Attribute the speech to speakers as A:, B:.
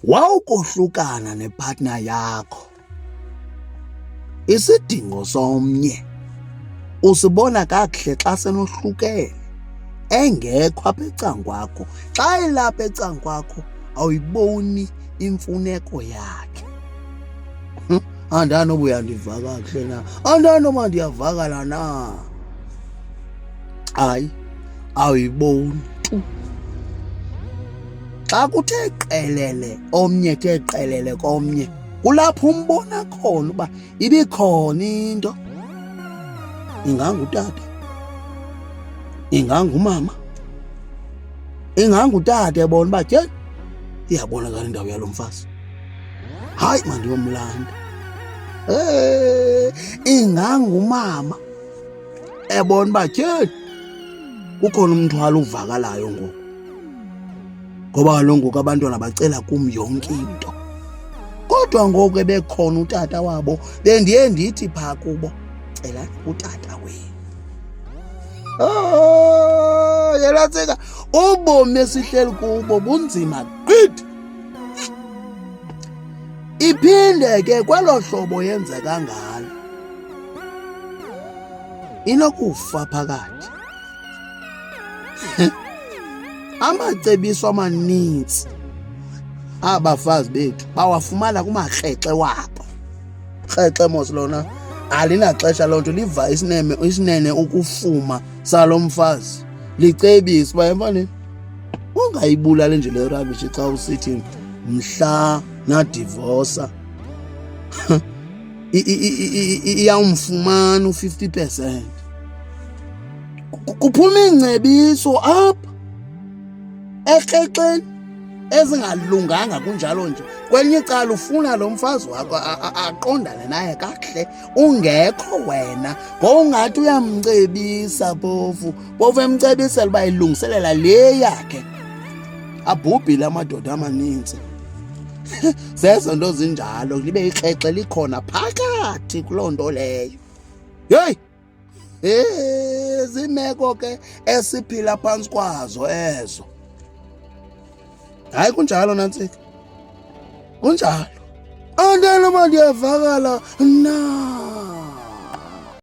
A: Wawukohlukana nepartner yakho, isidingo somnye usibona kakuhle xa senohlukene, engekho apha ecan'kwakho. Xa elapha ecan'kwakho awuyiboni imfuneko yakhe. Andanoba uyandiva kakuhle na, andanoba ndiyavakala na. Hayi, awuyiboni tu. Xa kuthe qelele omnye ke qelele komnye, kulapho umbona khona uba ibikhona into. Ingangutata, ingangumama, ingangutata ebona uba tyhini iyabonakala indawo yalo mfazi, hayi mandiyomlanda. Ingangumama ebona uba tyhini kukhona umthwalo uvakalayo ngoku, ngoba kaloku ngoku abantwana bacela kum yonke into. Kodwa ngoku ebekhona utata wabo bendiye ndithi phaa kubo, celani utata wenu. Yela tsika, ubomi esihleli kubo bunzima gqithi. Iphinde ke kwelo hlobo yenzeka ngalo inokufa phakathi. Amacebiso amanintsi abafazi bethu bawafumana kumakrexe wabo. Krexe mos lona alinaxesha loo nto, liva isinene ukufuma salo mfazi, licebisa uba emfaneni ungayibulali nje le rabishi xa usithi mhla nadivosa iyawumfumana u-50%. Kuphuma iingcebiso apha ekrexeni ezingalunganga kunjalo nje. Kwelinye icala ufuna lo mfazi wakho aqondane naye kakuhle, ungekho wena ngowungathi uyamcebisa phofu emcebisela uba ilungiselela le yakhe. Abhubhile amadoda amanintsi. Zezo nto zinjalo, libe ikrexe likhona phakathi kuloo nto leyo. Yeyi, ziimeko ke esiphila phantsi kwazo ezo. Hayi kunjalo Nantsika, kunjalo. Andinoba ndiyavakala na.